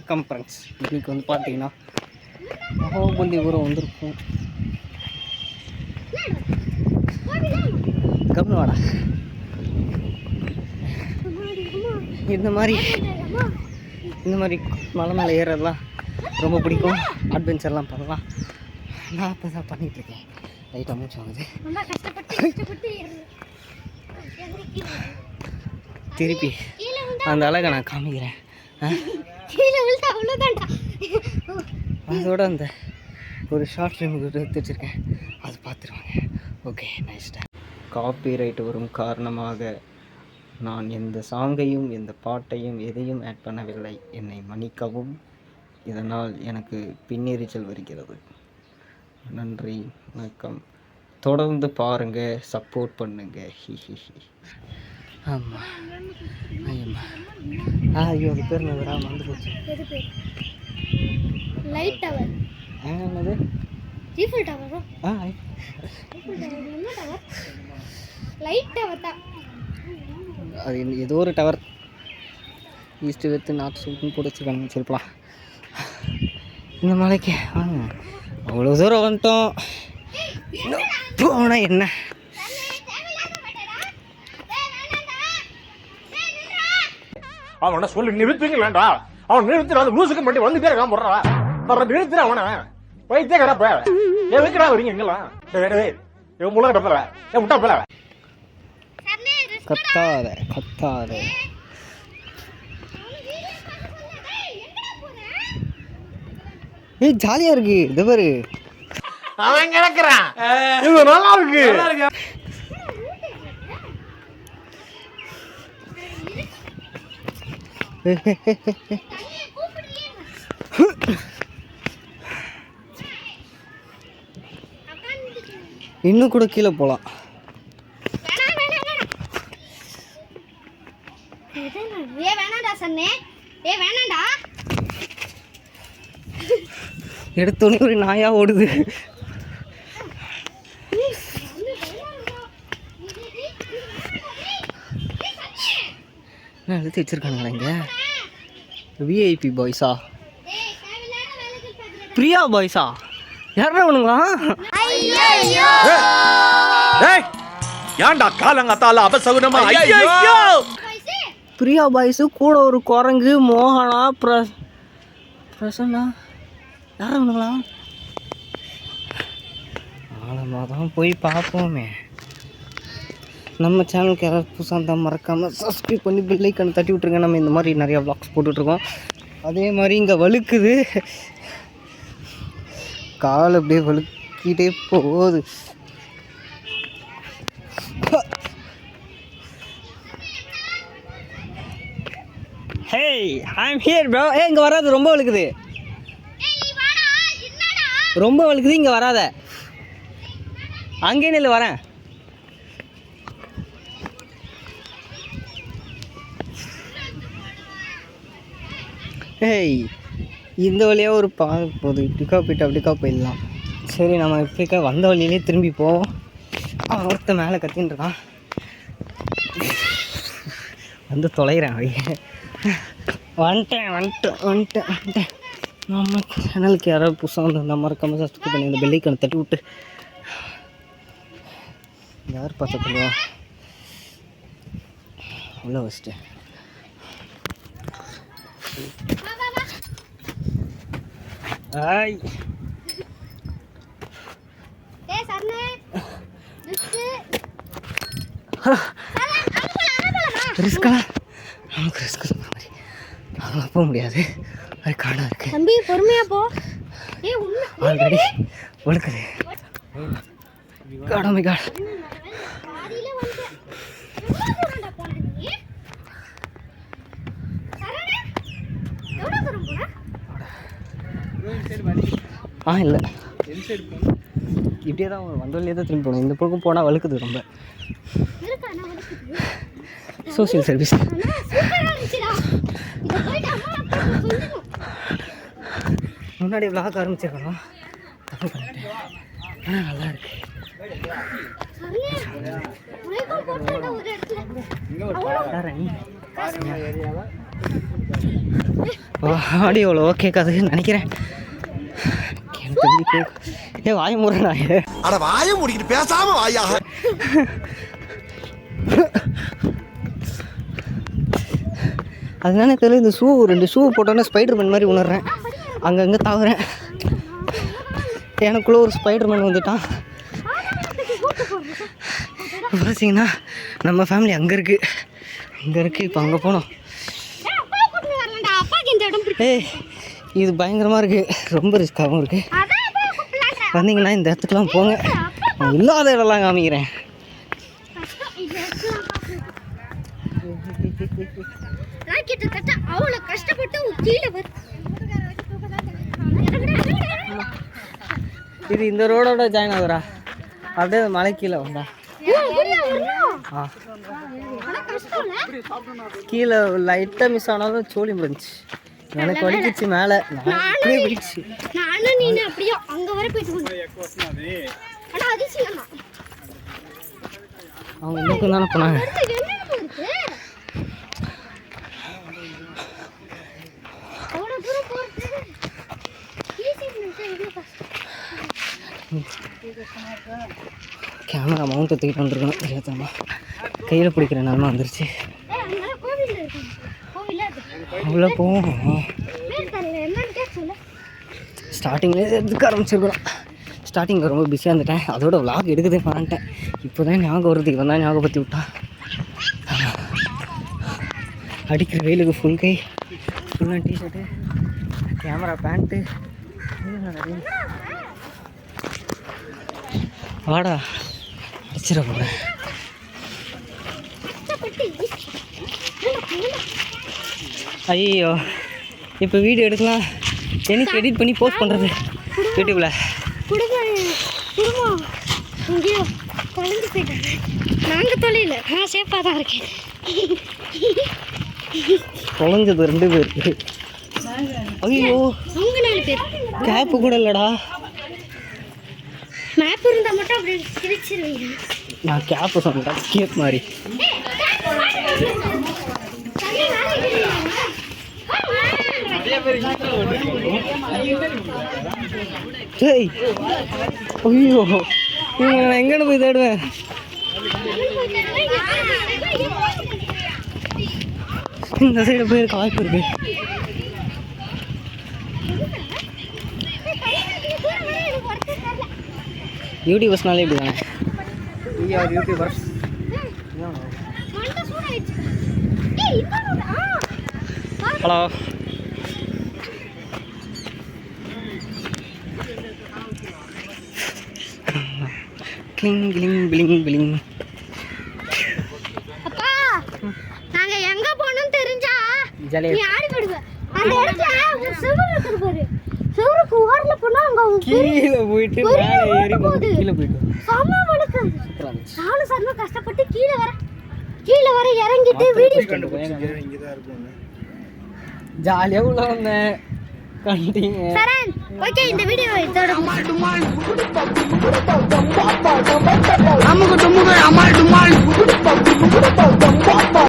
வணக்கம் ஃப்ரெண்ட்ஸ். இன்றைக்கி வந்து பார்த்தீங்கன்னா மகாபலிபுரம் வந்திருக்கும். கம்னவாடா இந்த மாதிரி மலை மேலே ஏறலாம் ரொம்ப பிடிக்கும். அட்வென்ச்சர்லாம் பண்ணலாம். நான் இப்போ தான் பண்ணிகிட்ருக்கேன். லைட்டாக மூச்சு வாங்குது. திருப்பி அந்த அழகை நான் காமிக்கிறேன். அதோட அந்த ஒரு ஷார்ட் ஃபிலிம் எடுத்து வச்சுருக்கேன், அது பார்த்துருவாங்க. ஓகே, நைஸ்டா. காப்பிரைட் வரும் காரணமாக நான் எந்த சாங்கையும் எந்த பாட்டையும் எதையும் ஆட் பண்ணவில்லை. என்னை மன்னிக்கவும். இதனால் எனக்கு பின்னெரிச்சல் வருகிறது. நன்றி, வணக்கம். தொடர்ந்து பாருங்கள், சப்போர்ட் பண்ணுங்கள். ஆமாம், ஐயோ அது பேர் நான் வராமல் வந்து போச்சு. Light tower. என்னது? Eiffel tower. லைட் டவர் தான். அது ஏதோ ஒரு டவர். ஈஸ்ட் வெத்து நார்த் சவுத்துன்னு போட்டு வச்சுருக்காங்க. சரிப்பலாம், இந்த மலைக்கு வாங்க. அவ்வளோ தூரம் வந்துட்டோம். போனால் என்ன? அவனை சொல்லி நிறுத்துங்களேன்டா. அவன் நிறுத்துற அந்த லூசுக்கு மட்டும் வந்து பேர் போடுறா. நிறுத்துற அவனை வைத்தே கடப்ப எதுக்குடா வரீங்க எங்கெல்லாம்? முள்ள கட்டப்பல முட்டா பல கத்தாத கத்தாத. ஏய் ஜாலியா இருக்கு. இது பாரு, அவன் கிடக்குறான். இது நல்லா இருக்கு. இன்னும் கூட கீழே போகலாம். எடுத்தோடனே ஒரு நாயா ஓடுது. என்ன எழுதி வச்சிருக்கானுங்களா இங்கே? விஐபி பாய்ஸா? பிரியா பாய்ஸா? யாரா அவனுங்களா? ஏன்டா காலங்காத்தால அபசகுனமா? பிரியா பாய்ஸு கூட ஒரு குரங்கு, மோகனா, பிரசன்னா. யாரா அவனுங்களா? ஆழமாக தான் போய் பார்ப்போமே. நம்ம சேனலுக்கு யாராவது புதுசாக இருந்தால் மறக்காமல் சப்ஸ்கிரைப் பண்ணி பெல் ஐக்கானை தட்டி விட்ருங்க. நம்ம இந்த மாதிரி நிறையா வ்ளாக்ஸ் போட்டுட்ருக்கோம். அதே மாதிரி இங்கே வழுக்குது, கால் அப்படியே வழுக்கிட்டே போகுது. Hey, I am here bro. இங்கே வராது, ரொம்ப வழுக்குது, ரொம்ப வழுக்குது. இங்கே வராத, அங்கே நில்லு, வரேன். ஏய், இந்த வழியாக ஒரு பாதை போகுது. இப்படிக்கா போயிட்டு அப்படிக்கா போயிடலாம். சரி, நம்ம இப்படிக்கா வந்த வழியிலே திரும்பி போவோம். ஒருத்த மேலே கத்தின்னு இருக்கான், வந்து தொலைகிறேன். வந்துட்டேன். நம்ம சேனலுக்கு யாராவது புதுசாக வந்து நம்ம மறக்காமல் சப்ஸ்கிரைப் பண்ணி இந்த பெல் ஐக்கானை தட்டி விட்டு யார் பார்த்த சொல்லுவோம் உள்ள வச்சுட்டு. ஆய் ரிஸ்கா? நமக்கு ரிஸ்க் சொன்ன மாதிரி அங்கே போக முடியாது. அது காடாக இருக்கு. தம்பி பொறுமையா போ. ஆல்ரெடி ஒழுக்குது. God, oh my god. இல்லை, இப்படியே தான் வந்த வழியே தான் திரும்பி போகணும். இந்த பக்கம் போனால் வழுக்குது ரொம்ப. Social service. முன்னாடி விளாக் ஆரம்பிச்சிருக்கணும், தப்பு பண்ணிட்டேன். ஆனால் நல்லா இருக்கு. இங்கே ஒரு ஆடியோவில் கேட்காதுன்னு நினைக்கிறேன். எனக்கு எப்படி கேட்க வாய முறைடா. அட வாயை முடிக்கிட்டு பேசாம வாயா. அதனால தெரியல, இந்த ரெண்டு ஷூ போட்டோன்னே ஸ்பைடர்மேன் மாதிரி உணர்றேன். அங்கங்கே தாவுறேன். எனக்குள்ளே ஒரு ஸ்பைடர்மேன் வந்துட்டான். பார்த்தீங்கன்னா நம்ம ஃபேமிலி அங்கே இருக்குது. இப்போ அங்கே போனோம். ஏய், இது பயங்கரமாக இருக்குது, ரொம்ப ரிஸ்க்காகவும் இருக்குது. வந்தீங்கன்னா இந்த இடத்துக்குலாம் போங்க, நான் இல்லாத இடம்லாம் காமிக்கிறேன். கிட்டத்தட்ட அவ்வளோ கஷ்டப்பட்டு கீழே இது இந்த ரோடோட ஜாயின் ஆகுறா, அப்படியே மலை கீழே வந்தா. கீழே லைட்டாக மிஸ் ஆனாலும் சோழி முடிஞ்சு. எனக்கு வலிக்கிச்சு மேலே, போயிடுச்சு. நானும் நீ அப்படியே அங்கே வர போயிட்டு அவங்க இன்னும் தானே போனாங்க. கேமரா மவுண்ட்டை தூக்கிட்டு வந்துருக்கணும். தெரியாதம்மா, கையில் பிடிக்கிற நிலமா வந்துருச்சு. அவ்வளோ போவோம். ஸ்டார்டிங்லேயே எடுத்துக்க ஆரம்பிச்சிருக்கிறோம். ஸ்டார்டிங்கில் ரொம்ப பிஸியாக இருந்துட்டேன், அதோட விளாக் எடுக்கதே பண்ணிட்டேன். இப்போ தான் ஞாபகம் வருதுக்கு வந்தால் ஞாபகப்படுத்தி விட்டான். அடிக்கிற வெயிலுக்கு ஃபுல் கை, ஃபுல்லாக டிஷர்ட்டு, கேமரா பேண்ட்டு. வாடா, அடிச்சிட போகிறேன். ஐயோ, இப்போ வீடியோ எடுக்கலாம், எனக்கு எடிட் பண்ணி போஸ்ட் பண்ணுறது யூடியூப்பில். குடும்பம் இங்கேயோ தொலைஞ்சு போயிட்டாங்க. நாங்கள் தொலைல, நான் சேஃபாக தான் இருக்கேன். தொலைஞ்சது 2 பேர். ஐயோ, அவங்க 4 பேர். கேப்பு கூட இல்லைடா. மேப் இருந்தால் மட்டும் அப்படி கிழிச்சிருவீங்க. நான் கேப்பு சொன்னேன், கேப் மாதிரி. ஐயோ, இவங்க நான் எங்கன்னு போய் தேடுவேன். இந்த சைடு போயிருக்க வாய்ப்பு இருக்கு. யூடியூபர்ஸ்னாலே இப்படி தானே. YouTubers hello. Cling cling bling bling. அப்பா, நாங்க எங்க போனோம் தெரிஞ்சா ஜாலியா நீ ஆடி போடுவ. அந்த இடத்துல ஒரு சுவர் இருக்குது பாரு. சுவருக்கு ஓரல போனா அங்க கீழே போயிட்டு மேலே ஏறி கீழே போயிட்டு செம்ம வழுக்கு. நானும் சர்மா கஷ்டப்பட்டு கீழே வர இறங்கிட்டு வீடியோ இங்க தான் இருக்கும். ஜாலியா உள்ள வந்தேன். கண்டிங்க சரண். ஓகே, இந்த வீடியோ இதோட அம்முக்கு டும்முக்கு அம்மாள் டும்மாள்.